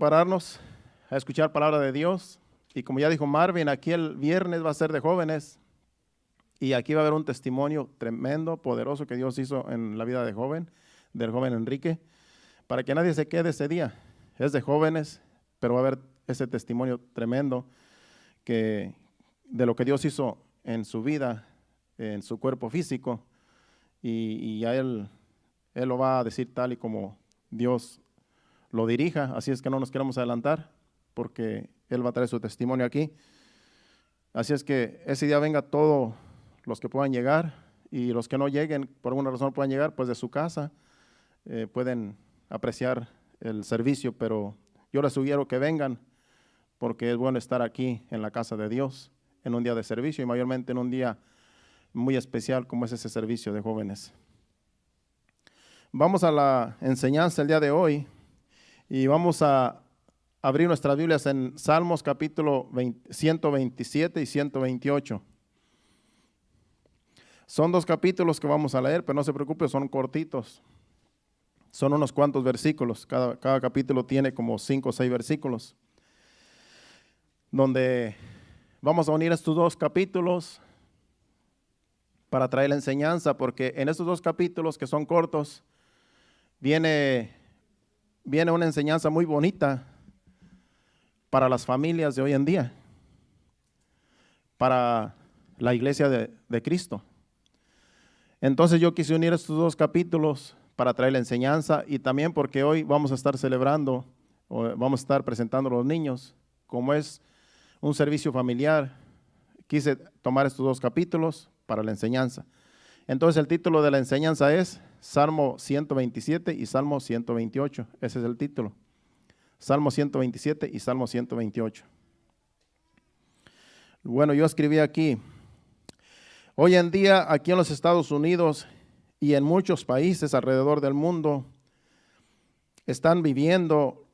Pararnos a escuchar palabra de Dios. Y como ya dijo Marvin, aquí el viernes va a ser de jóvenes. Y aquí va a haber un testimonio tremendo, poderoso que Dios hizo en la vida del joven Enrique. Para que nadie se quede ese día. Es de jóvenes, pero va a haber ese testimonio tremendo de lo que Dios hizo en su vida, en su cuerpo físico. Y a él lo va a decir tal y como Dios lo dirija, así es que no nos queremos adelantar, porque él va a traer su testimonio aquí. Así es que ese día venga todos los que puedan llegar, y los que no lleguen, por alguna razón puedan llegar, pues de su casa, pueden apreciar el servicio, pero yo les sugiero que vengan, porque es bueno estar aquí en la casa de Dios, en un día de servicio, y mayormente en un día muy especial como es ese servicio de jóvenes. Vamos a la enseñanza el día de hoy, y vamos a abrir nuestras Biblias en Salmos capítulo 127 y 128. Son dos capítulos que vamos a leer, pero no se preocupe, son cortitos. Son unos cuantos versículos. Cada capítulo tiene como 5 o 6 versículos, donde vamos a unir estos dos capítulos para traer la enseñanza, porque en estos dos capítulos que son cortos, viene una enseñanza muy bonita para las familias de hoy en día, para la iglesia de Cristo. Entonces yo quise unir estos dos capítulos para traer la enseñanza, y también porque hoy vamos a estar celebrando, o vamos a estar presentando a los niños, como es un servicio familiar, quise tomar estos dos capítulos para la enseñanza. Entonces el título de la enseñanza es Salmo 127 y Salmo 128, ese es el título. Salmo 127 y Salmo 128. Bueno, yo escribí aquí: hoy en día, aquí en los Estados Unidos y en muchos países alrededor del mundo, están viviendo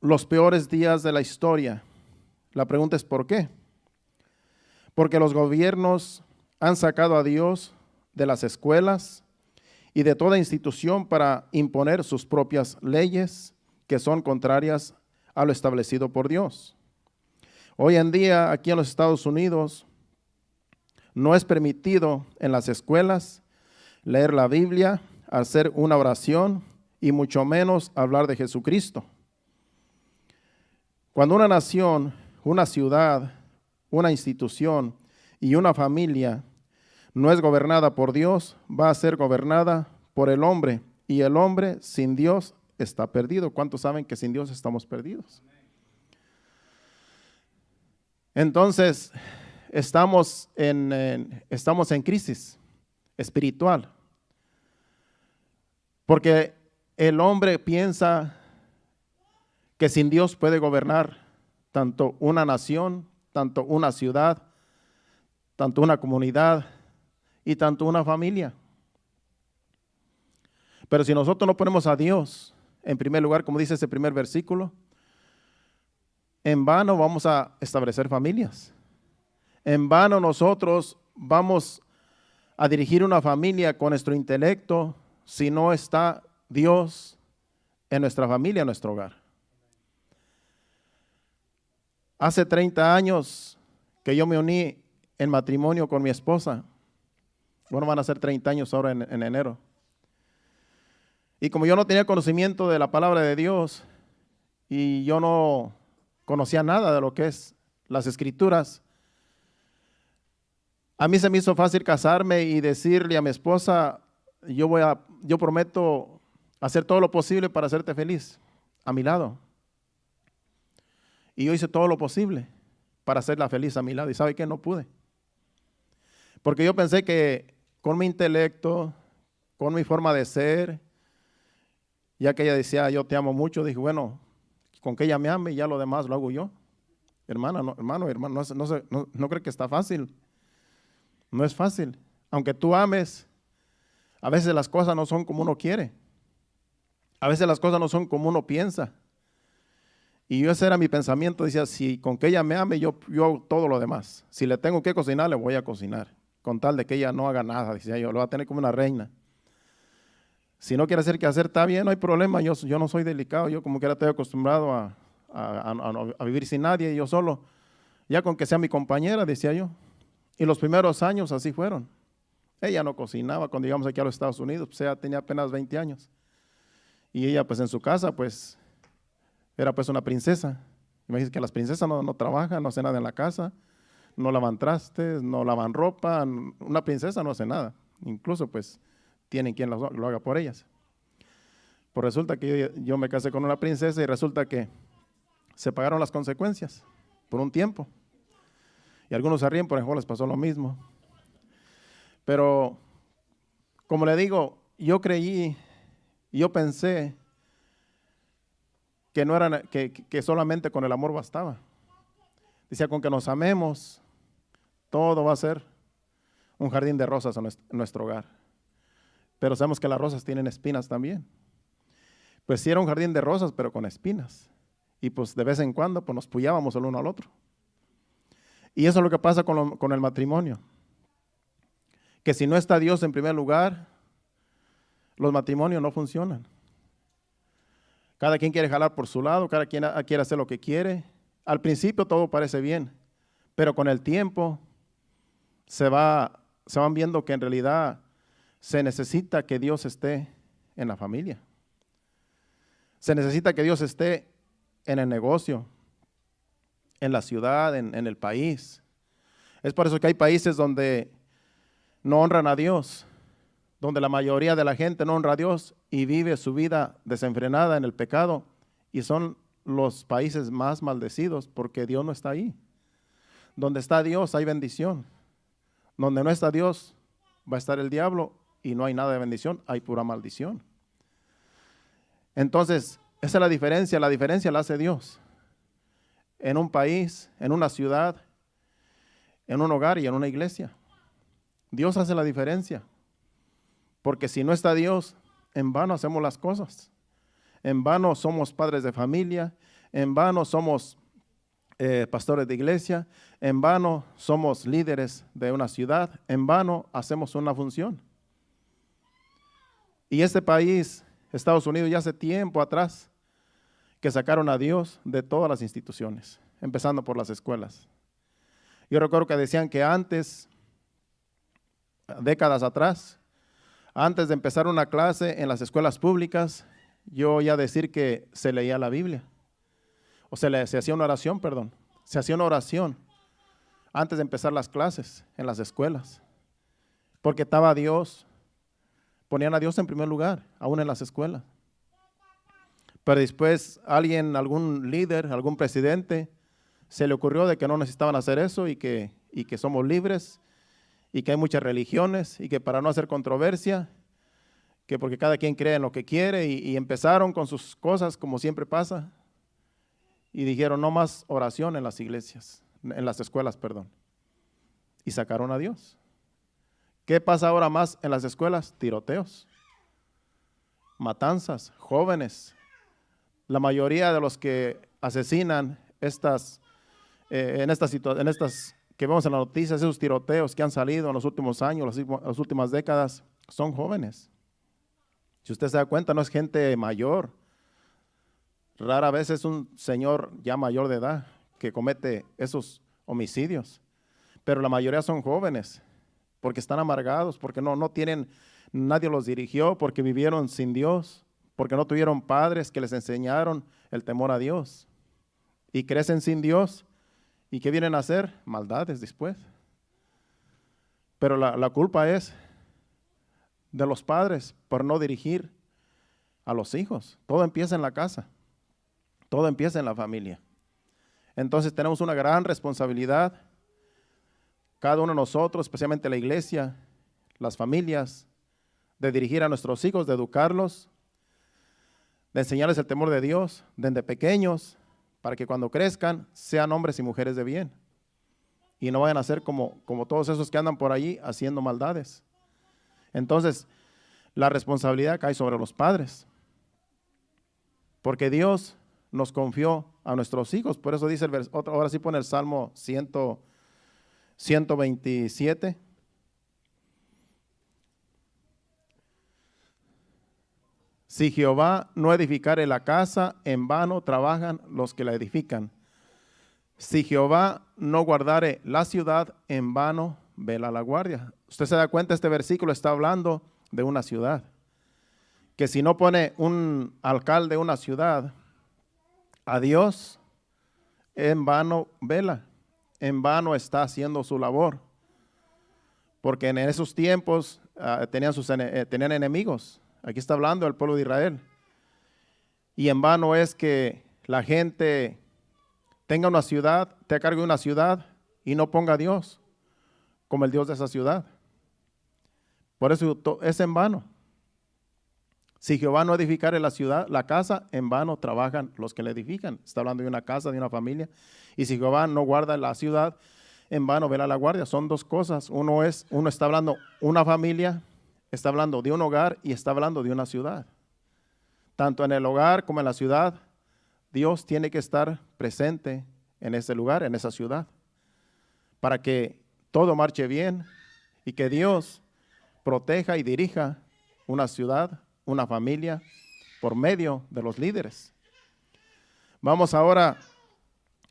los peores días de la historia. La pregunta es ¿por qué? Porque los gobiernos han sacado a Dios de las escuelas y de toda institución para imponer sus propias leyes que son contrarias a lo establecido por Dios. Hoy en día, aquí en los Estados Unidos, no es permitido en las escuelas leer la Biblia, hacer una oración y mucho menos hablar de Jesucristo. Cuando una nación, una ciudad, una institución y una familia no es gobernada por Dios, va a ser gobernada por el hombre, y el hombre sin Dios está perdido. ¿Cuántos saben que sin Dios estamos perdidos? Entonces, estamos en crisis espiritual, porque el hombre piensa que sin Dios puede gobernar tanto una nación, tanto una ciudad, tanto una comunidad y tanto una familia. Pero si nosotros no ponemos a Dios en primer lugar, como dice ese primer versículo, en vano vamos a establecer familias. En vano nosotros vamos a dirigir una familia con nuestro intelecto si no está Dios en nuestra familia, en nuestro hogar. Hace 30 años que yo me uní en matrimonio con mi esposa. Bueno, van a ser 30 años ahora en enero. Y como yo no tenía conocimiento de la palabra de Dios y yo no conocía nada de lo que es las escrituras, a mí se me hizo fácil casarme y decirle a mi esposa: yo prometo hacer todo lo posible para hacerte feliz a mi lado. Y yo hice todo lo posible para hacerla feliz a mi lado. ¿Y sabe qué? No pude. Porque yo pensé que con mi intelecto, con mi forma de ser, ya que ella decía yo te amo mucho, dije bueno, con que ella me ame y ya lo demás lo hago yo. Hermano, no creo que está fácil. No es fácil. Aunque tú ames, a veces las cosas no son como uno quiere. A veces las cosas no son como uno piensa. Y ese era mi pensamiento. Decía, si con que ella me ame, yo hago todo lo demás. Si le tengo que cocinar, le voy a cocinar. Con tal de que ella no haga nada. Decía yo, lo voy a tener como una reina. Si no quiere hacer que hacer, está bien, no hay problema. Yo no soy delicado. Yo como quiera estoy acostumbrado a a vivir sin nadie, yo solo, ya con que sea mi compañera, decía yo. Y los primeros años así fueron. Ella no cocinaba cuando llegamos aquí a los Estados Unidos, pues ella tenía apenas 20 años. Y ella pues en su casa pues era pues una princesa. Imagínense que las princesas no trabajan, no hacen nada en la casa, no lavan trastes, no lavan ropa. Una princesa no hace nada. Incluso pues tienen quien lo haga por ellas. Pues resulta que yo me casé con una princesa y resulta que se pagaron las consecuencias por un tiempo. Y algunos se ríen, por ejemplo, les pasó lo mismo. Pero, como le digo, yo creí, yo pensé que, no era, que solamente con el amor bastaba. Decía, con que nos amemos, todo va a ser un jardín de rosas en nuestro hogar. Pero sabemos que las rosas tienen espinas también. Pues sí era un jardín de rosas, pero con espinas. Y pues de vez en cuando pues nos puyábamos el uno al otro. Y eso es lo que pasa con el matrimonio. Que si no está Dios en primer lugar, los matrimonios no funcionan. Cada quien quiere jalar por su lado, cada quien quiere hacer lo que quiere. Al principio todo parece bien, pero con el tiempo se van viendo que en realidad se necesita que Dios esté en la familia. Se necesita que Dios esté en el negocio, en la ciudad, en el país. Es por eso que hay países donde no honran a Dios, donde la mayoría de la gente no honra a Dios y vive su vida desenfrenada en el pecado, y son los países más maldecidos porque Dios no está ahí. Donde está Dios hay bendición. Donde no está Dios va a estar el diablo y no hay nada de bendición, hay pura maldición. Entonces, esa es la diferencia la hace Dios. En un país, en una ciudad, en un hogar y en una iglesia. Dios hace la diferencia. Porque si no está Dios, en vano hacemos las cosas. En vano somos padres de familia, en vano somos pastores de iglesia, en vano somos líderes de una ciudad, en vano hacemos una función. Y este país, Estados Unidos, ya hace tiempo atrás, que sacaron a Dios de todas las instituciones, empezando por las escuelas. Yo recuerdo que decían que antes, décadas atrás, antes de empezar una clase en las escuelas públicas, yo oía decir que se leía la Biblia, o se hacía una oración, se hacía una oración antes de empezar las clases en las escuelas, porque estaba Dios, ponían a Dios en primer lugar, aún en las escuelas. Pero después algún líder, algún presidente, se le ocurrió de que no necesitaban hacer eso y que somos libres y que hay muchas religiones y que para no hacer controversia, que porque cada quien cree en lo que quiere y empezaron con sus cosas como siempre pasa y dijeron no más oración en las iglesias, en las escuelas, y sacaron a Dios. ¿Qué pasa ahora más en las escuelas? Tiroteos, matanzas, jóvenes. La mayoría de los que asesinan en estas que vemos en las noticias, esos tiroteos que han salido en los últimos años, las últimas décadas, son jóvenes. Si usted se da cuenta, no es gente mayor. Rara vez es un señor ya mayor de edad que comete esos homicidios. Pero la mayoría son jóvenes, porque están amargados, porque no tienen, nadie los dirigió, porque vivieron sin Dios, porque no tuvieron padres que les enseñaron el temor a Dios. Y crecen sin Dios. ¿Y qué vienen a hacer? Maldades después. Pero la culpa es de los padres por no dirigir a los hijos. Todo empieza en la casa. Todo empieza en la familia. Entonces tenemos una gran responsabilidad, cada uno de nosotros, especialmente la iglesia, las familias, de dirigir a nuestros hijos, de educarlos, de enseñarles el temor de Dios desde pequeños, para que cuando crezcan sean hombres y mujeres de bien y no vayan a ser como todos esos que andan por allí haciendo maldades. Entonces, la responsabilidad cae sobre los padres, porque Dios nos confió a nuestros hijos. Por eso dice ahora sí pone el Salmo 127. Si Jehová no edificare la casa, en vano trabajan los que la edifican. Si Jehová no guardare la ciudad, en vano vela la guardia. Usted se da cuenta, este versículo está hablando de una ciudad. Que si no pone un alcalde una ciudad, a Dios, en vano vela, en vano está haciendo su labor. Porque en esos tiempos tenían enemigos. Aquí está hablando del pueblo de Israel. Y en vano es que la gente tenga una ciudad, te cargue una ciudad y no ponga a Dios como el Dios de esa ciudad. Por eso es en vano. Si Jehová no edificare la ciudad, la casa, en vano trabajan los que la edifican. Está hablando de una casa, de una familia. Y si Jehová no guarda la ciudad, en vano vela la guardia. Son dos cosas. Uno está hablando una familia, está hablando de un hogar y está hablando de una ciudad. Tanto en el hogar como en la ciudad, Dios tiene que estar presente en ese lugar, en esa ciudad, para que todo marche bien y que Dios proteja y dirija una ciudad, una familia, por medio de los líderes. Vamos ahorita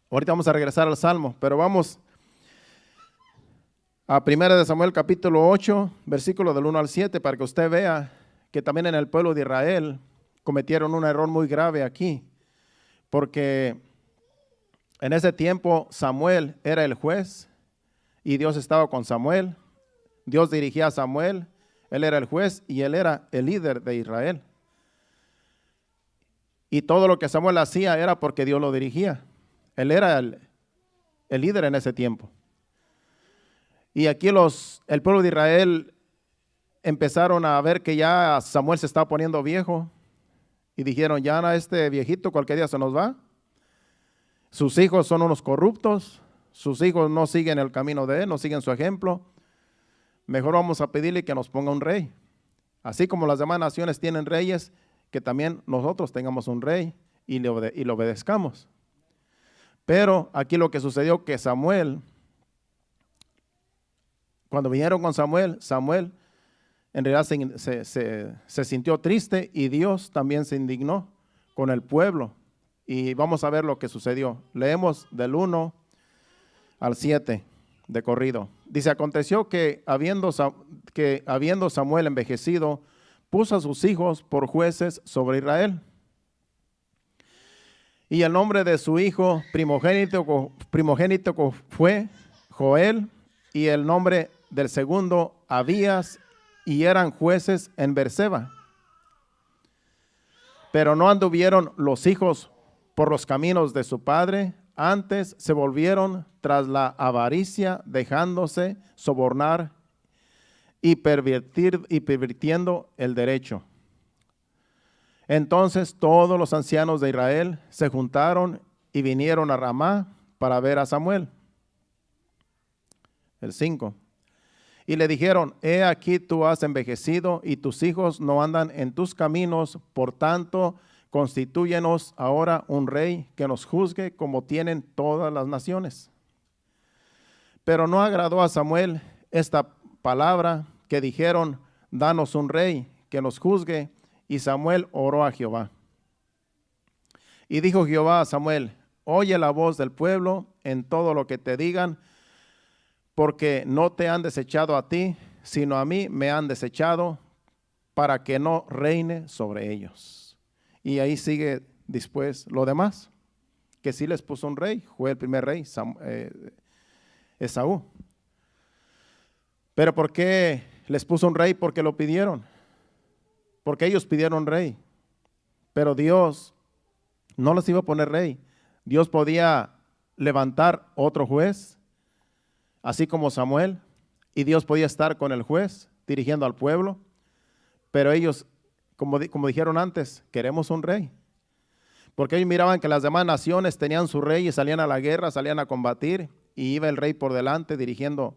vamos a regresar al Salmo, pero vamos a 1 de Samuel capítulo 8, versículo del 1 al 7, para que usted vea que también en el pueblo de Israel cometieron un error muy grave aquí, porque en ese tiempo Samuel era el juez y Dios estaba con Samuel. Dios dirigía a Samuel, él era el juez y él era el líder de Israel. Y todo lo que Samuel hacía era porque Dios lo dirigía. Él era el líder en ese tiempo. Y aquí el pueblo de Israel empezaron a ver que ya Samuel se estaba poniendo viejo y dijeron, ya este viejito cualquier día se nos va. Sus hijos son unos corruptos, sus hijos no siguen el camino de él, no siguen su ejemplo. Mejor vamos a pedirle que nos ponga un rey. Así como las demás naciones tienen reyes, que también nosotros tengamos un rey y le obedezcamos. Pero aquí lo que sucedió que Samuel, cuando vinieron con Samuel en realidad se sintió triste y Dios también se indignó con el pueblo. Y vamos a ver lo que sucedió. Leemos del 1 al 7 de corrido. Dice, aconteció que habiendo Samuel envejecido, puso a sus hijos por jueces sobre Israel. Y el nombre de su hijo primogénito fue Joel, y el nombre del segundo Abías, y eran jueces en Beerseba. Pero no anduvieron los hijos por los caminos de su padre, antes se volvieron tras la avaricia, dejándose sobornar y pervirtiendo el derecho. Entonces todos los ancianos de Israel se juntaron y vinieron a Ramá para ver a Samuel. El 5. Y le dijeron, he aquí tú has envejecido y tus hijos no andan en tus caminos, por tanto, constitúyenos ahora un rey que nos juzgue como tienen todas las naciones. Pero no agradó a Samuel esta palabra que dijeron, danos un rey que nos juzgue, y Samuel oró a Jehová. Y dijo Jehová a Samuel, oye la voz del pueblo en todo lo que te digan, porque no te han desechado a ti, sino a mí me han desechado, para que no reine sobre ellos. Y ahí sigue después lo demás, que sí les puso un rey, fue el primer rey, Esaú. Pero ¿por qué les puso un rey? Porque lo pidieron, porque ellos pidieron rey, pero Dios no les iba a poner rey. Dios podía levantar otro juez, así como Samuel, y Dios podía estar con el juez dirigiendo al pueblo, pero ellos, como dijeron antes, queremos un rey, porque ellos miraban que las demás naciones tenían su rey y salían a la guerra, salían a combatir, y iba el rey por delante dirigiendo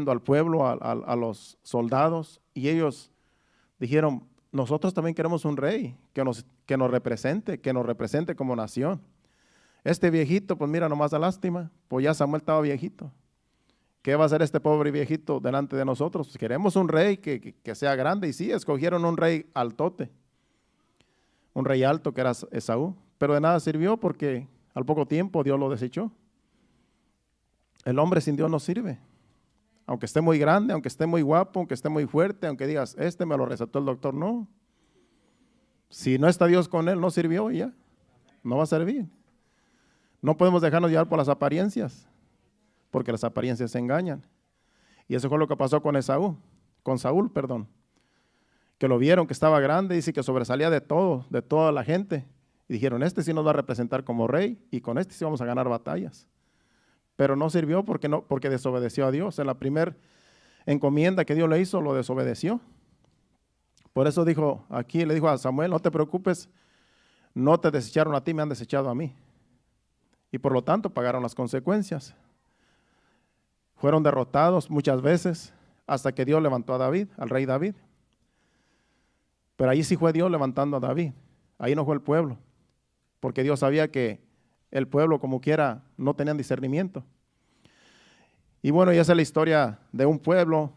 al pueblo, a los soldados, y ellos dijeron, nosotros también queremos un rey que nos represente como nación. Este viejito, pues mira, nomás da lástima, pues ya Samuel estaba viejito. ¿Qué va a hacer este pobre viejito delante de nosotros? Queremos un rey que sea grande, y sí, escogieron un rey altote, un rey alto que era Esaú, pero de nada sirvió porque al poco tiempo Dios lo desechó. El hombre sin Dios no sirve. Aunque esté muy grande, aunque esté muy guapo, aunque esté muy fuerte, aunque digas, este me lo recetó el doctor, no. Si no está Dios con él, no sirvió y ya, no va a servir. No podemos dejarnos llevar por las apariencias, porque las apariencias se engañan. Y eso fue lo que pasó con Saúl, que lo vieron que estaba grande, dice que sobresalía de todo, de toda la gente. Y dijeron, este sí nos va a representar como rey y con este sí vamos a ganar batallas. Pero no sirvió porque desobedeció a Dios. En la primera encomienda que Dios le hizo, lo desobedeció. Por eso le dijo a Samuel, no te preocupes, no te desecharon a ti, me han desechado a mí. Y por lo tanto pagaron las consecuencias. Fueron derrotados muchas veces hasta que Dios levantó a David, al rey David. Pero ahí sí fue Dios levantando a David. Ahí no fue el pueblo. Porque Dios sabía que el pueblo como quiera no tenían discernimiento. Y bueno, y esa es la historia de un pueblo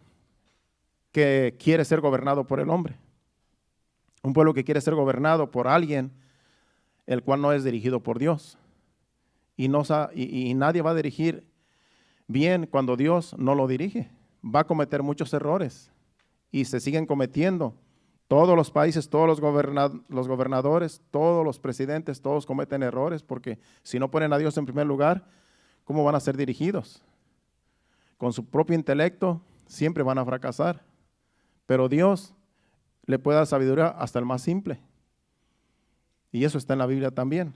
que quiere ser gobernado por el hombre. Un pueblo que quiere ser gobernado por alguien el cual no es dirigido por Dios. Y nadie va a dirigir bien cuando Dios no lo dirige. Va a cometer muchos errores y se siguen cometiendo. Todos los países, todos los gobernadores, todos los presidentes, todos cometen errores porque si no ponen a Dios en primer lugar, ¿cómo van a ser dirigidos? Con su propio intelecto siempre van a fracasar. Pero Dios le puede dar sabiduría hasta el más simple. Y eso está en la Biblia también.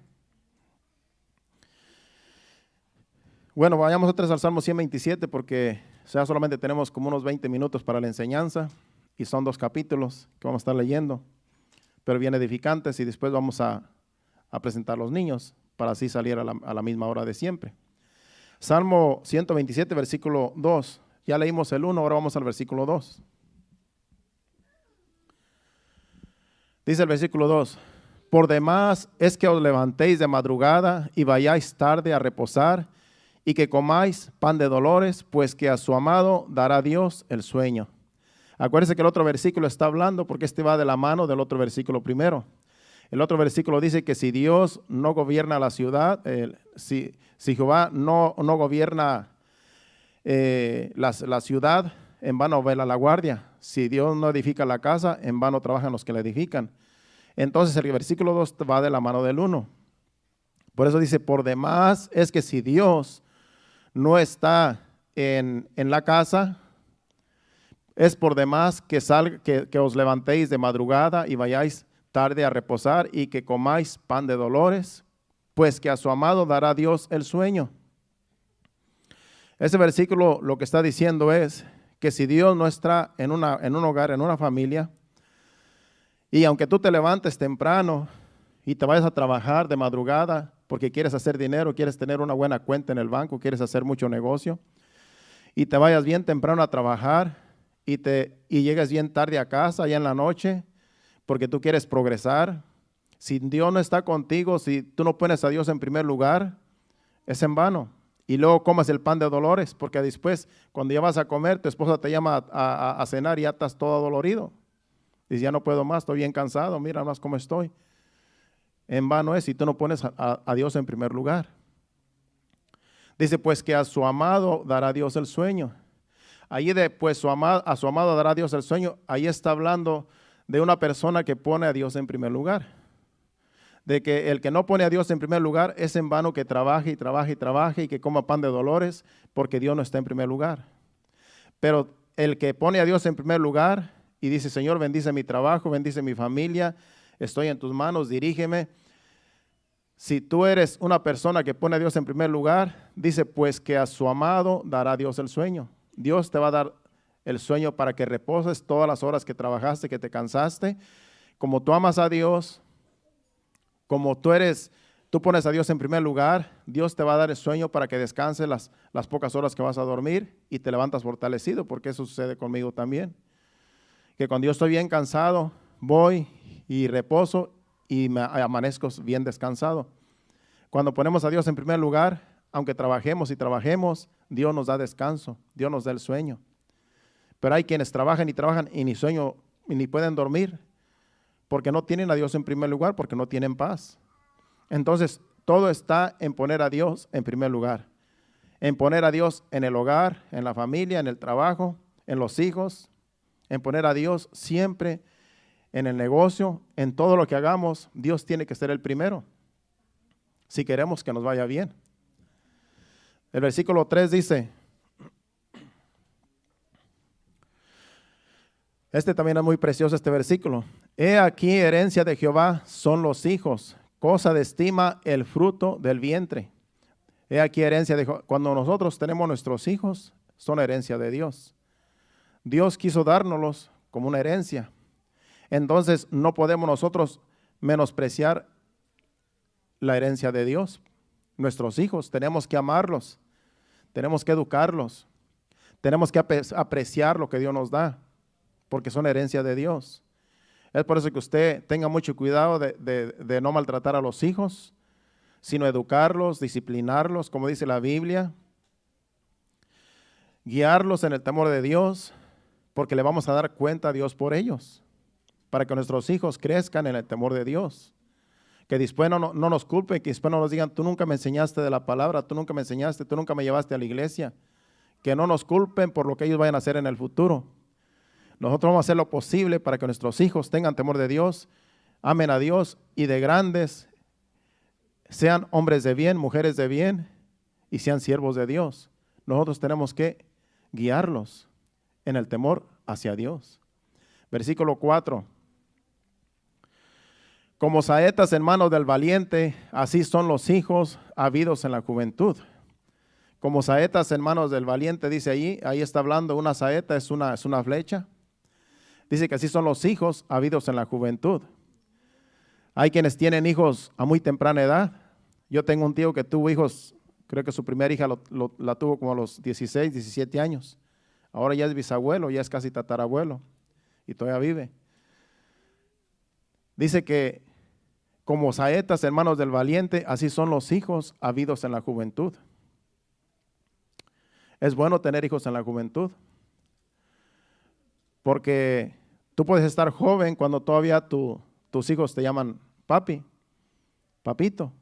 Bueno, vayamos otra vez al Salmo 127 porque solamente tenemos como unos 20 minutos para la enseñanza y son 2 capítulos que vamos a estar leyendo, pero bien edificantes y después vamos a presentar a los niños para así salir a la misma hora de siempre. Salmo 127, versículo 2. Ya leímos el 1, ahora vamos al versículo 2. Dice el versículo 2. Por demás es que os levantéis de madrugada y vayáis tarde a reposar y que comáis pan de dolores, pues que a su amado dará Dios el sueño. Acuérdense que el otro versículo está hablando porque este va de la mano del otro versículo primero. El otro versículo dice que si Dios no gobierna la ciudad, si Jehová no gobierna la ciudad, en vano vela la guardia. Si Dios no edifica la casa, en vano trabajan los que la edifican. Entonces el versículo 2 va de la mano del 1. Por eso dice, por demás es que si Dios no está en la casa, es por demás que os levantéis de madrugada y vayáis tarde a reposar y que comáis pan de dolores, pues que a su amado dará Dios el sueño. Ese versículo lo que está diciendo es que si Dios no está en un hogar, en una familia, y aunque tú te levantes temprano y te vayas a trabajar de madrugada porque quieres hacer dinero, quieres tener una buena cuenta en el banco, quieres hacer mucho negocio, y te vayas bien temprano a trabajar y llegues bien tarde a casa, ya en la noche, porque tú quieres progresar. Si Dios no está contigo, si tú no pones a Dios en primer lugar, es en vano. Y luego comes el pan de dolores, porque después, cuando ya vas a comer, tu esposa te llama a cenar y ya estás todo dolorido. Dices, ya no puedo más, estoy bien cansado, mira más cómo estoy. En vano es si tú no pones a Dios en primer lugar. Dice, pues que a su amado dará Dios el sueño. Ahí a su amado dará Dios el sueño, ahí está hablando de una persona que pone a Dios en primer lugar. De que el que no pone a Dios en primer lugar es en vano que trabaje y trabaje y trabaje y que coma pan de dolores porque Dios no está en primer lugar. Pero el que pone a Dios en primer lugar y dice, Señor, bendice mi trabajo, bendice mi familia, estoy en tus manos, dirígeme. Si tú eres una persona que pone a Dios en primer lugar, dice, pues que a su amado dará Dios el sueño. Dios te va a dar el sueño para que reposes todas las horas que trabajaste, que te cansaste. Como tú amas a Dios, como tú pones a Dios en primer lugar, Dios te va a dar el sueño para que descanses las pocas horas que vas a dormir y te levantas fortalecido, porque eso sucede conmigo también. Que cuando yo estoy bien cansado, voy y reposo y me amanezco bien descansado. Cuando ponemos a Dios en primer lugar, aunque trabajemos y trabajemos, Dios nos da descanso, Dios nos da el sueño. Pero hay quienes trabajan y ni sueño, ni pueden dormir, porque no tienen a Dios en primer lugar, porque no tienen paz. Entonces, todo está en poner a Dios en primer lugar, en poner a Dios en el hogar, en la familia, en el trabajo, en los hijos, en poner a Dios siempre en el negocio, en todo lo que hagamos. Dios tiene que ser el primero, si queremos que nos vaya bien. El versículo 3 dice, este también es muy precioso este versículo. He aquí herencia de Jehová son los hijos, cosa de estima el fruto del vientre. He aquí herencia de Jehová. Cuando nosotros tenemos nuestros hijos, son herencia de Dios. Dios quiso dárnoslos como una herencia. Entonces no podemos nosotros menospreciar la herencia de Dios. Nuestros hijos, tenemos que amarlos, tenemos que educarlos, tenemos que apreciar lo que Dios nos da, porque son herencia de Dios. Es por eso que usted tenga mucho cuidado de no maltratar a los hijos, sino educarlos, disciplinarlos, como dice la Biblia, guiarlos en el temor de Dios, porque le vamos a dar cuenta a Dios por ellos, para que nuestros hijos crezcan en el temor de Dios. Que después no nos culpen, que después no nos digan, tú nunca me enseñaste de la palabra, tú nunca me enseñaste, tú nunca me llevaste a la iglesia. Que no nos culpen por lo que ellos vayan a hacer en el futuro. Nosotros vamos a hacer lo posible para que nuestros hijos tengan temor de Dios, amen a Dios y de grandes sean hombres de bien, mujeres de bien y sean siervos de Dios. Nosotros tenemos que guiarlos en el temor hacia Dios. Versículo 4. Como saetas en manos del valiente, así son los hijos habidos en la juventud. Como saetas en manos del valiente, dice ahí está hablando, una saeta es una flecha. Dice que así son los hijos habidos en la juventud. Hay quienes tienen hijos a muy temprana edad. Yo tengo un tío que tuvo hijos, creo que su primera hija la tuvo como a los 16, 17 años. Ahora ya es bisabuelo, ya es casi tatarabuelo y todavía vive. Dice que como saetas en manos del valiente, así son los hijos habidos en la juventud. Es bueno tener hijos en la juventud, porque tú puedes estar joven cuando todavía tus hijos te llaman papi, papito.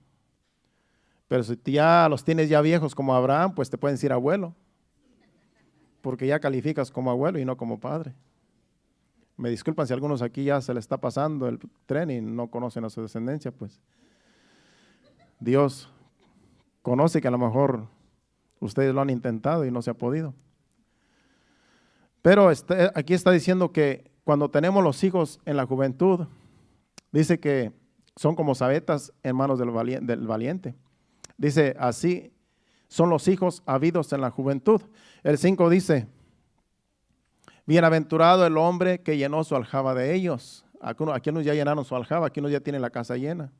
Pero si ya los tienes ya viejos como Abraham, pues te pueden decir abuelo, porque ya calificas como abuelo y no como padre. Me disculpan si a algunos aquí ya se les está pasando el tren y no conocen a su descendencia, pues Dios conoce que a lo mejor ustedes lo han intentado y no se ha podido. Pero aquí está diciendo que cuando tenemos los hijos en la juventud, dice que son como saetas en manos del valiente. Dice, así son los hijos habidos en la juventud. El 5 dice, bienaventurado el hombre que llenó su aljaba de ellos. Aquí unos ya llenaron su aljaba, aquí unos ya tienen la casa llena.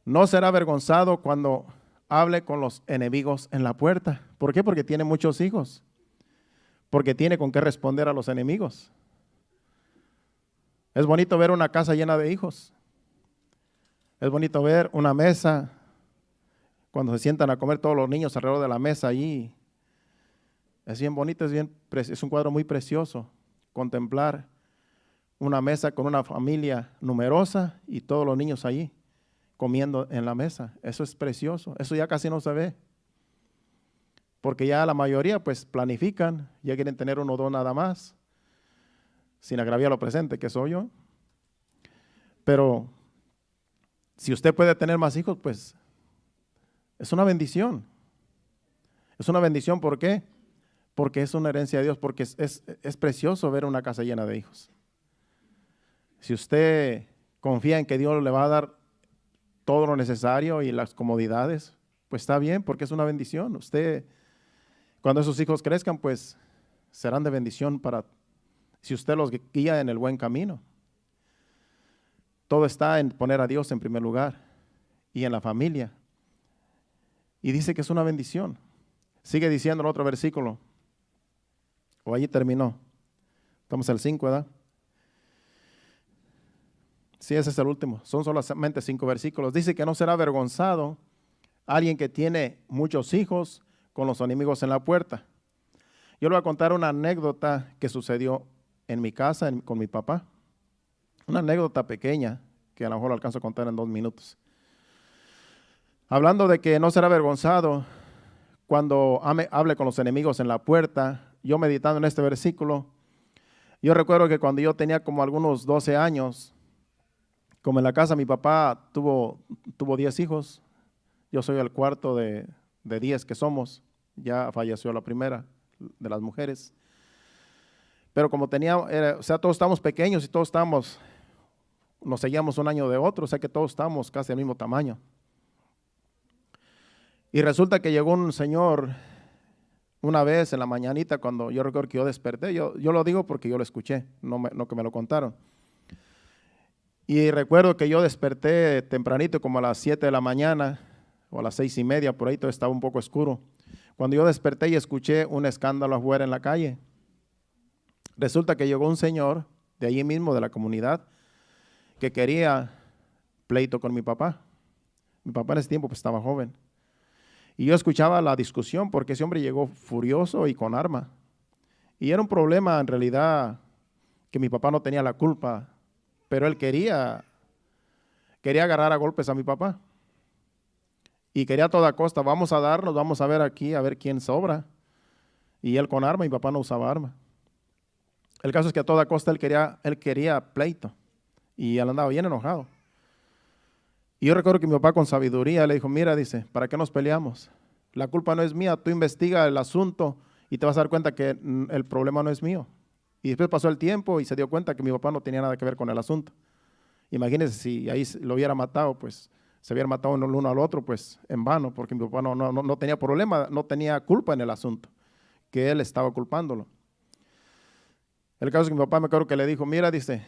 No será avergonzado cuando hable con los enemigos en la puerta. ¿Por qué? Porque tiene muchos hijos. Porque tiene con qué responder a los enemigos. Es bonito ver una casa llena de hijos. Es bonito ver una mesa, cuando se sientan a comer todos los niños alrededor de la mesa allí. Es bien bonito, es un cuadro muy precioso, contemplar una mesa con una familia numerosa y todos los niños allí comiendo en la mesa. Eso es precioso, eso ya casi no se ve, porque ya la mayoría pues planifican, ya quieren tener uno o dos nada más, sin agraviar lo presente, que soy yo. Pero si usted puede tener más hijos, pues es una bendición. Es una bendición, ¿por qué? Porque es una herencia de Dios, porque es precioso ver una casa llena de hijos. Si usted confía en que Dios le va a dar todo lo necesario y las comodidades, pues está bien, porque es una bendición. Usted, cuando esos hijos crezcan, pues serán de bendición si usted los guía en el buen camino. Todo está en poner a Dios en primer lugar y en la familia. Y dice que es una bendición. Sigue diciendo el otro versículo. O allí terminó. Estamos al 5, ¿verdad? Sí, ese es el último. Son solamente 5 versículos. Dice que no será avergonzado alguien que tiene muchos hijos con los enemigos en la puerta. Yo le voy a contar una anécdota que sucedió en mi casa con mi papá. Una anécdota pequeña que a lo mejor lo alcanzo a contar en 2 minutos. Hablando de que no será avergonzado cuando hable con los enemigos en la puerta, yo meditando en este versículo, yo recuerdo que cuando yo tenía como algunos 12 años, como en la casa mi papá tuvo 10 hijos, yo soy el cuarto de 10 que somos, ya falleció la primera de las mujeres. Pero como todos estábamos pequeños y todos nos seguíamos un año de otro, o sea que todos estábamos casi del mismo tamaño. Y resulta que llegó un señor una vez en la mañanita cuando yo recuerdo que yo desperté, yo lo digo porque yo lo escuché, no que me lo contaron. Y recuerdo que yo desperté tempranito como a las 7 de la mañana o a las 6:30, por ahí todo estaba un poco oscuro. Cuando yo desperté y escuché un escándalo afuera en la calle, resulta que llegó un señor de allí mismo, de la comunidad, que quería pleito con mi papá. Mi papá en ese tiempo pues estaba joven. Y yo escuchaba la discusión porque ese hombre llegó furioso y con arma. Y era un problema en realidad que mi papá no tenía la culpa, pero él quería agarrar a golpes a mi papá. Y quería a toda costa, vamos a ver aquí, a ver quién sobra. Y él con arma, mi papá no usaba arma. El caso es que a toda costa él quería pleito. Y él andaba bien enojado. Y yo recuerdo que mi papá con sabiduría le dijo, mira, dice, ¿para qué nos peleamos? La culpa no es mía, tú investiga el asunto y te vas a dar cuenta que el problema no es mío. Y después pasó el tiempo y se dio cuenta que mi papá no tenía nada que ver con el asunto. Imagínense si ahí lo hubiera matado, pues se hubiera matado el uno al otro, pues en vano, porque mi papá no tenía problema, no tenía culpa en el asunto, que él estaba culpándolo. El caso es que mi papá me acuerdo que le dijo, mira, dice,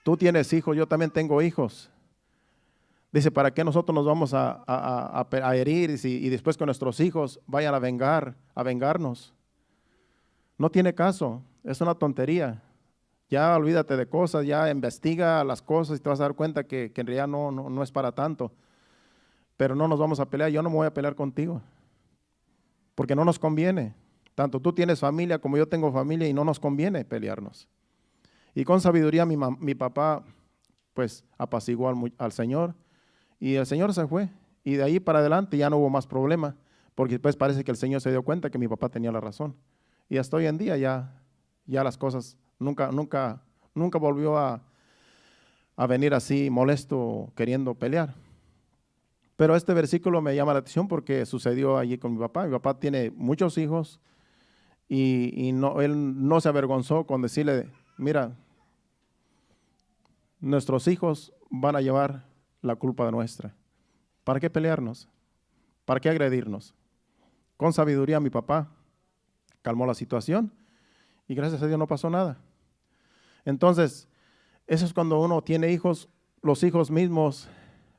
tú tienes hijos, yo también tengo hijos. Dice, ¿para qué nosotros nos vamos a herir y después que nuestros hijos vayan a vengarnos? No tiene caso, es una tontería. Ya olvídate de cosas, ya investiga las cosas y te vas a dar cuenta que en realidad no es para tanto. Pero no nos vamos a pelear, yo no me voy a pelear contigo, porque no nos conviene. Tanto tú tienes familia como yo tengo familia y no nos conviene pelearnos. Y con sabiduría mi papá pues apaciguó al Señor y el Señor se fue. Y de ahí para adelante ya no hubo más problema, porque después parece que el Señor se dio cuenta que mi papá tenía la razón. Y hasta hoy en día ya las cosas nunca volvió a venir así molesto queriendo pelear. Pero este versículo me llama la atención porque sucedió allí con mi papá. Mi papá tiene muchos hijos y él no se avergonzó con decirle, mira, nuestros hijos van a llevar la culpa de nuestra. ¿Para qué pelearnos? ¿Para qué agredirnos? Con sabiduría mi papá calmó la situación y gracias a Dios no pasó nada. Entonces, eso es cuando uno tiene hijos, los hijos mismos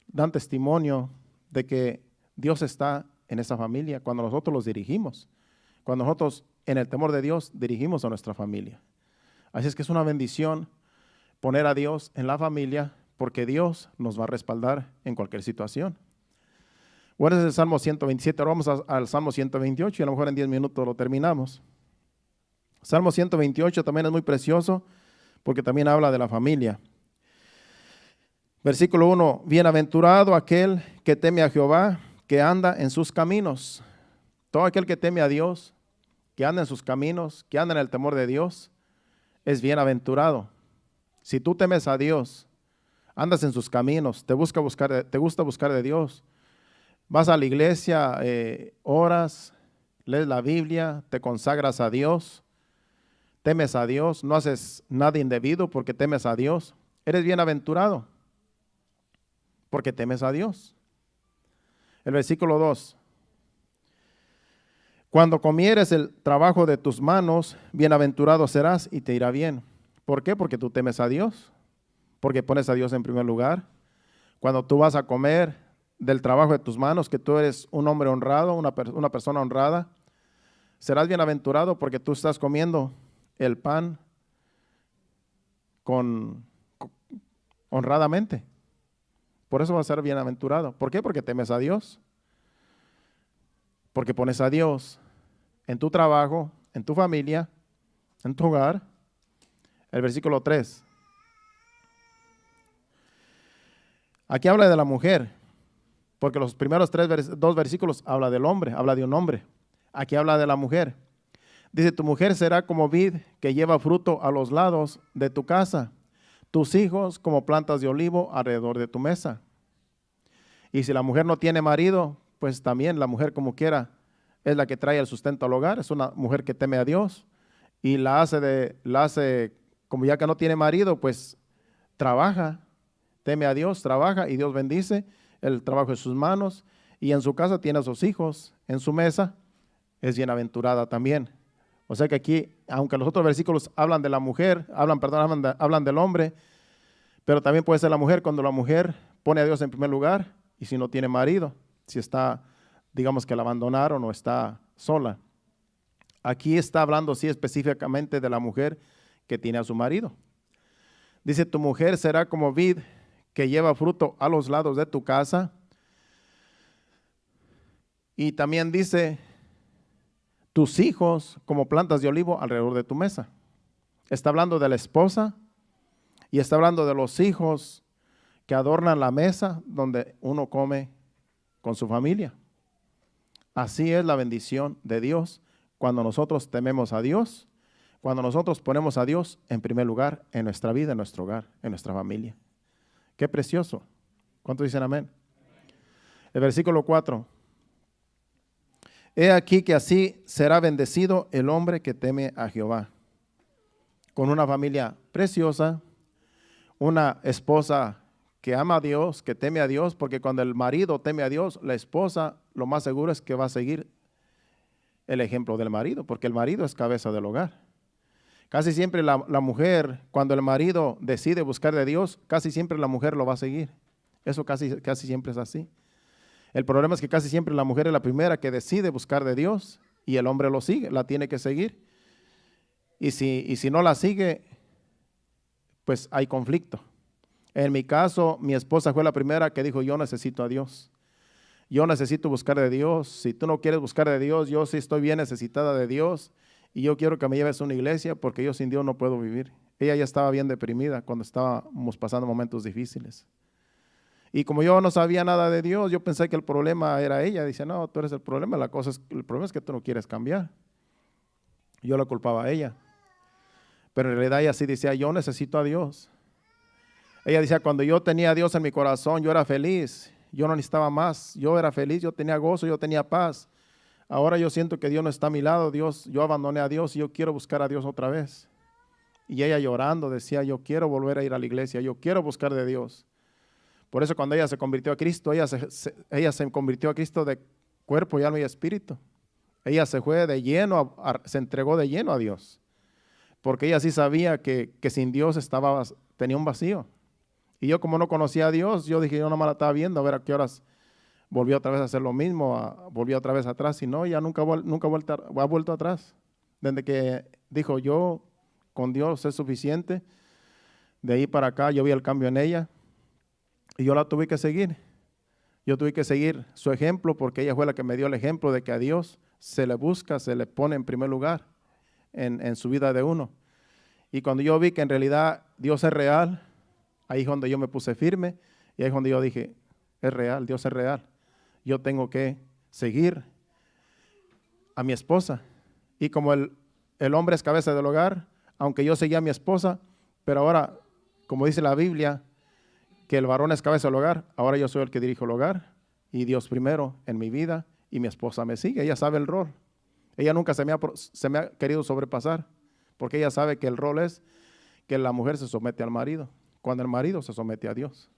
dan testimonio de que Dios está en esa familia cuando nosotros los dirigimos, cuando nosotros en el temor de Dios dirigimos a nuestra familia. Así es que es una bendición poner a Dios en la familia porque Dios nos va a respaldar en cualquier situación. Bueno, es el Salmo 127, ahora vamos al Salmo 128 y a lo mejor en 10 minutos lo terminamos. Salmo 128 también es muy precioso porque también habla de la familia. Versículo 1, bienaventurado aquel que teme a Jehová, que anda en sus caminos. Todo aquel que teme a Dios, que anda en sus caminos, que anda en el temor de Dios, es bienaventurado. Si tú temes a Dios, andas en sus caminos, te gusta buscar de Dios, vas a la iglesia, oras, lees la Biblia, te consagras a Dios, temes a Dios, no haces nada indebido porque temes a Dios, eres bienaventurado porque temes a Dios. El versículo 2. Cuando comieres el trabajo de tus manos, bienaventurado serás y te irá bien. ¿Por qué? Porque tú temes a Dios, porque pones a Dios en primer lugar. Cuando tú vas a comer del trabajo de tus manos, que tú eres un hombre honrado, una persona honrada, serás bienaventurado porque tú estás comiendo el pan honradamente. Por eso vas a ser bienaventurado. ¿Por qué? Porque temes a Dios. Porque pones a Dios en tu trabajo, en tu familia, en tu hogar. el versículo 3. Aquí habla de la mujer, porque los primeros dos versículos habla del hombre, habla de un hombre. Aquí habla de la mujer. Dice, tu mujer será como vid que lleva fruto a los lados de tu casa, tus hijos como plantas de olivo alrededor de tu mesa. Y si la mujer no tiene marido, pues también la mujer como quiera es la que trae el sustento al hogar, es una mujer que teme a Dios y la hace como ya que no tiene marido, pues trabaja, teme a Dios, trabaja y Dios bendice el trabajo de sus manos y en su casa tiene a sus hijos, en su mesa es bienaventurada también. O sea que aquí, aunque los otros versículos hablan de la mujer, hablan del hombre, pero también puede ser la mujer cuando la mujer pone a Dios en primer lugar y si no tiene marido, si está, digamos que la abandonaron o está sola. Aquí está hablando sí específicamente de la mujer que tiene a su marido. Dice, tu mujer será como vid que lleva fruto a los lados de tu casa. Y también dice, tus hijos como plantas de olivo alrededor de tu mesa. Está hablando de la esposa y está hablando de los hijos que adornan la mesa donde uno come con su familia. Así es la bendición de Dios cuando nosotros tememos a Dios, cuando nosotros ponemos a Dios en primer lugar en nuestra vida, en nuestro hogar, en nuestra familia. Qué precioso. ¿Cuántos dicen amén? El versículo 4. He aquí que así será bendecido el hombre que teme a Jehová. Con una familia preciosa, una esposa que ama a Dios, que teme a Dios, porque cuando el marido teme a Dios, la esposa lo más seguro es que va a seguir el ejemplo del marido, porque el marido es cabeza del hogar. Casi siempre la mujer, cuando el marido decide buscar de Dios, casi siempre la mujer lo va a seguir. Eso casi siempre es así. El problema es que casi siempre la mujer es la primera que decide buscar de Dios y el hombre lo sigue, la tiene que seguir. Y si no la sigue, pues hay conflicto. En mi caso, mi esposa fue la primera que dijo, yo necesito a Dios. Yo necesito buscar de Dios. Si tú no quieres buscar de Dios, yo sí estoy bien necesitada de Dios y yo quiero que me lleves a una iglesia porque yo sin Dios no puedo vivir. Ella ya estaba bien deprimida cuando estábamos pasando momentos difíciles. Y como yo no sabía nada de Dios, yo pensé que el problema era ella. Dice, no, tú eres el problema, el problema es que tú no quieres cambiar. Yo la culpaba a ella. Pero en realidad ella sí decía, yo necesito a Dios. Ella decía, cuando yo tenía a Dios en mi corazón, yo era feliz. Yo no necesitaba más. Yo era feliz, yo tenía gozo, yo tenía paz. Ahora yo siento que Dios no está a mi lado. Yo abandoné a Dios y yo quiero buscar a Dios otra vez. Y ella llorando decía, yo quiero volver a ir a la iglesia, yo quiero buscar de Dios. Por eso cuando ella se convirtió a Cristo, ella se convirtió a Cristo de cuerpo y alma y espíritu. Ella se fue de lleno, se entregó de lleno a Dios. Porque ella sí sabía que sin Dios tenía un vacío. Y yo como no conocía a Dios, yo dije, yo nomás la estaba viendo a ver a qué horas volvió otra vez a hacer lo mismo, volvió otra vez atrás. Y no, ya nunca ha vuelto atrás. Desde que dijo, yo con Dios es suficiente, de ahí para acá yo vi el cambio en ella. Y yo la tuve que seguir. Yo tuve que seguir su ejemplo porque ella fue la que me dio el ejemplo de que a Dios se le busca, se le pone en primer lugar en su vida de uno. Y cuando yo vi que en realidad Dios es real, ahí es donde yo me puse firme y ahí es donde yo dije, es real, Dios es real. Yo tengo que seguir a mi esposa. Y como el hombre es cabeza del hogar, aunque yo seguía a mi esposa, pero ahora, como dice la Biblia, que el varón es cabeza del hogar, ahora yo soy el que dirijo el hogar y Dios primero en mi vida y mi esposa me sigue, ella sabe el rol. Ella nunca se me ha querido sobrepasar porque ella sabe que el rol es que la mujer se somete al marido, cuando el marido se somete a Dios.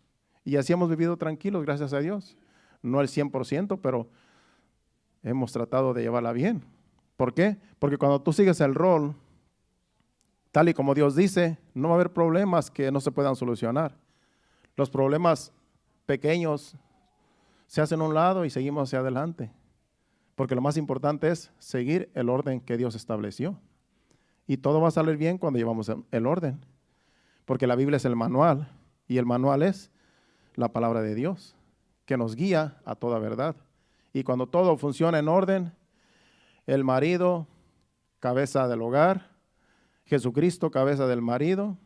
Y así hemos vivido tranquilos, gracias a Dios. No el 100%, pero hemos tratado de llevarla bien. ¿Por qué? Porque cuando tú sigues el rol, tal y como Dios dice, no va a haber problemas que no se puedan solucionar. Los problemas pequeños se hacen a un lado y seguimos hacia adelante. Porque lo más importante es seguir el orden que Dios estableció. Y todo va a salir bien cuando llevamos el orden. Porque la Biblia es el manual y el manual es la palabra de Dios que nos guía a toda verdad. Y cuando todo funciona en orden, el marido, cabeza del hogar, Jesucristo, cabeza del marido,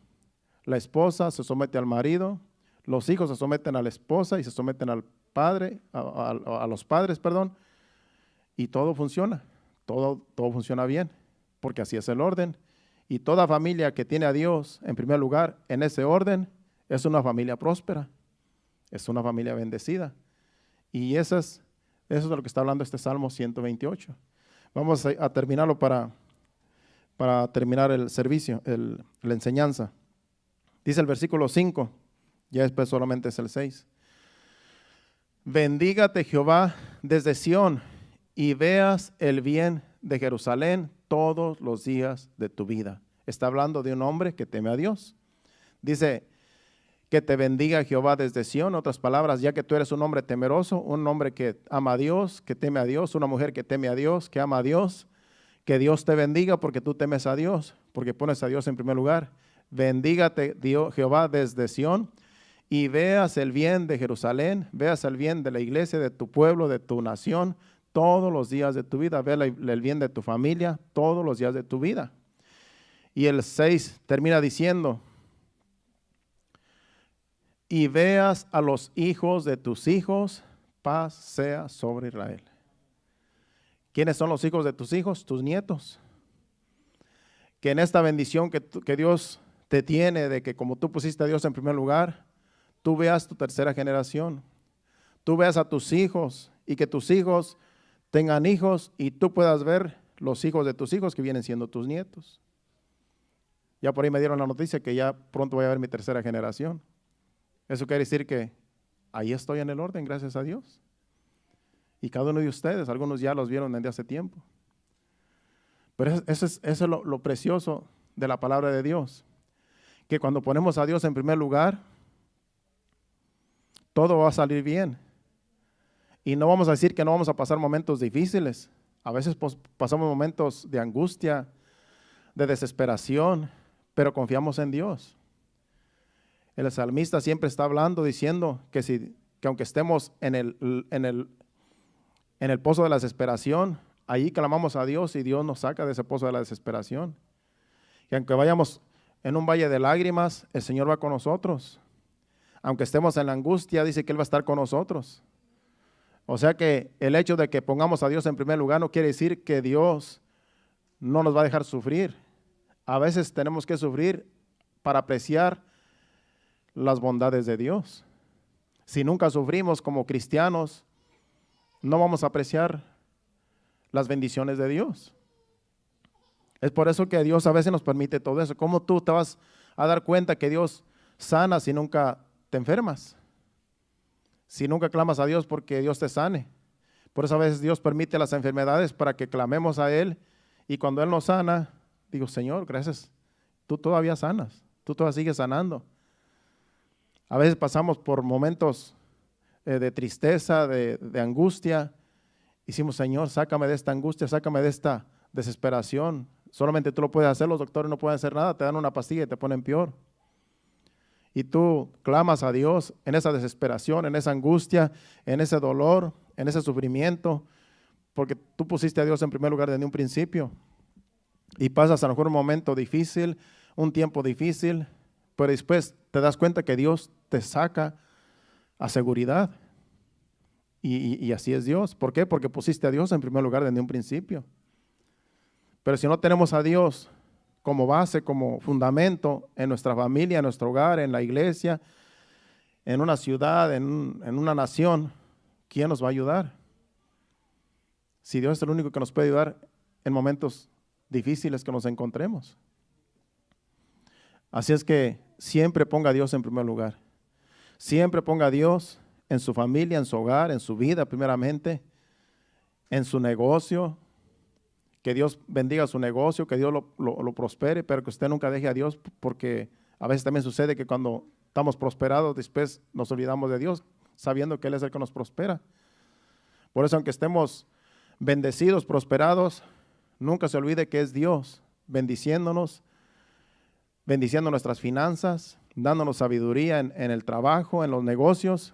la esposa se somete al marido, los hijos se someten a la esposa y se someten al padre, a los padres, perdón, y todo funciona, todo funciona bien, porque así es el orden. Y toda familia que tiene a Dios en primer lugar en ese orden es una familia próspera, es una familia bendecida. Y eso es de lo que está hablando este Salmo 128. Vamos a terminarlo para terminar el servicio, la enseñanza. Dice el versículo 5, ya después solamente es el 6. Bendígate Jehová desde Sión y veas el bien de Jerusalén todos los días de tu vida. Está hablando de un hombre que teme a Dios. Dice que te bendiga Jehová desde Sión, en otras palabras, ya que tú eres un hombre temeroso, un hombre que ama a Dios, que teme a Dios, una mujer que teme a Dios, que ama a Dios, que Dios te bendiga porque tú temes a Dios, porque pones a Dios en primer lugar. Bendígate Dios, Jehová desde Sión y veas el bien de Jerusalén, veas el bien de la iglesia, de tu pueblo, de tu nación, todos los días de tu vida. Ve el bien de tu familia todos los días de tu vida. Y el 6 termina diciendo, y veas a los hijos de tus hijos, paz sea sobre Israel. ¿Quiénes son los hijos de tus hijos? Tus nietos. Que en esta bendición que Dios te tiene, de que como tú pusiste a Dios en primer lugar, tú veas tu tercera generación, tú veas a tus hijos y que tus hijos tengan hijos y tú puedas ver los hijos de tus hijos que vienen siendo tus nietos. Ya por ahí me dieron la noticia que ya pronto voy a ver mi tercera generación. Eso quiere decir que ahí estoy en el orden, gracias a Dios. Y cada uno de ustedes, algunos ya los vieron desde hace tiempo. Pero eso es lo precioso de la palabra de Dios. Que cuando ponemos a Dios en primer lugar, todo va a salir bien. Y no vamos a decir que no vamos a pasar momentos difíciles. A veces pasamos momentos de angustia, de desesperación, pero confiamos en Dios. El salmista siempre está hablando, diciendo que aunque estemos en el pozo de la desesperación, allí clamamos a Dios y Dios nos saca de ese pozo de la desesperación. Y aunque vayamos en un valle de lágrimas, el Señor va con nosotros. Aunque estemos en la angustia, dice que Él va a estar con nosotros. O sea que el hecho de que pongamos a Dios en primer lugar no quiere decir que Dios no nos va a dejar sufrir. A veces tenemos que sufrir para apreciar las bondades de Dios. Si nunca sufrimos como cristianos, no vamos a apreciar las bendiciones de Dios. Es por eso que Dios a veces nos permite todo eso. ¿Cómo tú te vas a dar cuenta que Dios sana si nunca te enfermas? Si nunca clamas a Dios porque Dios te sane. Por eso a veces Dios permite las enfermedades para que clamemos a Él. Y cuando Él nos sana, digo, Señor, gracias, tú todavía sanas, tú todavía sigues sanando. A veces pasamos por momentos de tristeza, de angustia. Decimos, Señor, sácame de esta angustia, sácame de esta desesperación. Solamente tú lo puedes hacer, los doctores no pueden hacer nada, te dan una pastilla y te ponen peor. Y tú clamas a Dios en esa desesperación, en esa angustia, en ese dolor, en ese sufrimiento, porque tú pusiste a Dios en primer lugar desde un principio. Y pasas a lo mejor un momento difícil, un tiempo difícil, pero después te das cuenta que Dios te saca a seguridad. Y así es Dios. ¿Por qué? Porque pusiste a Dios en primer lugar desde un principio. Pero si no tenemos a Dios como base, como fundamento en nuestra familia, en nuestro hogar, en la iglesia, en una ciudad, en una nación, ¿quién nos va a ayudar? Si Dios es el único que nos puede ayudar en momentos difíciles que nos encontremos. Así es que siempre ponga a Dios en primer lugar. Siempre ponga a Dios en su familia, en su hogar, en su vida primeramente, en su negocio. Que Dios bendiga su negocio, que Dios lo prospere, pero que usted nunca deje a Dios, porque a veces también sucede que cuando estamos prosperados, después nos olvidamos de Dios, sabiendo que Él es el que nos prospera. Por eso, aunque estemos bendecidos, prosperados, nunca se olvide que es Dios bendiciéndonos, bendiciendo nuestras finanzas, dándonos sabiduría en el trabajo, en los negocios,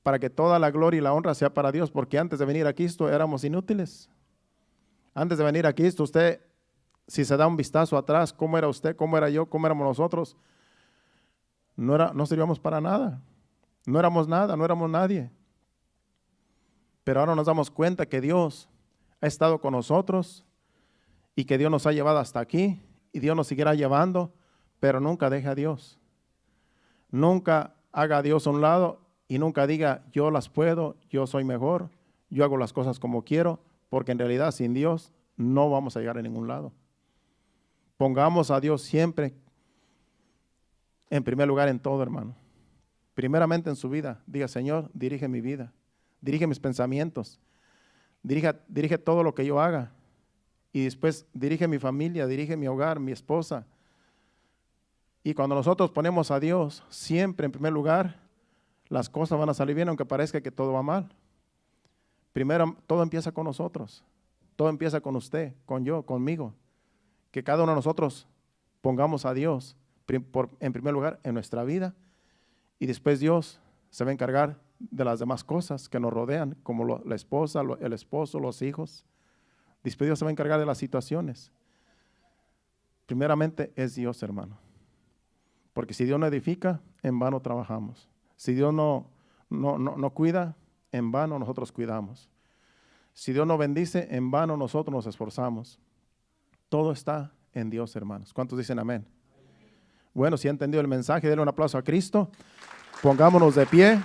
para que toda la gloria y la honra sea para Dios, porque antes de venir a Cristo éramos inútiles. Antes de venir a Cristo, usted si se da un vistazo atrás, cómo era usted, cómo era yo, cómo éramos nosotros, no servíamos para nada. No éramos nada, no éramos nadie. Pero ahora nos damos cuenta que Dios ha estado con nosotros y que Dios nos ha llevado hasta aquí y Dios nos seguirá llevando, pero nunca deje a Dios. Nunca haga a Dios a un lado y nunca diga, yo las puedo, yo soy mejor, yo hago las cosas como quiero, porque en realidad sin Dios no vamos a llegar a ningún lado. Pongamos a Dios siempre en primer lugar en todo, hermano. Primeramente en su vida, diga, Señor, dirige mi vida, dirige mis pensamientos, dirige todo lo que yo haga. Y después dirige mi familia, dirige mi hogar, mi esposa. Y cuando nosotros ponemos a Dios siempre en primer lugar, las cosas van a salir bien, aunque parezca que todo va mal. Primero, todo empieza con nosotros. Todo empieza con usted, con yo, conmigo. Que cada uno de nosotros pongamos a Dios en primer lugar en nuestra vida. Y después Dios se va a encargar de las demás cosas que nos rodean, como la esposa, el esposo, los hijos. Después Dios se va a encargar de las situaciones. Primeramente es Dios, hermano. Porque si Dios no edifica, en vano trabajamos. Si Dios no cuida, en vano nosotros cuidamos. Si Dios no bendice, en vano nosotros nos esforzamos. Todo está en Dios, hermanos. ¿Cuántos dicen amén? Bueno, si ha entendido el mensaje, denle un aplauso a Cristo. Pongámonos de pie.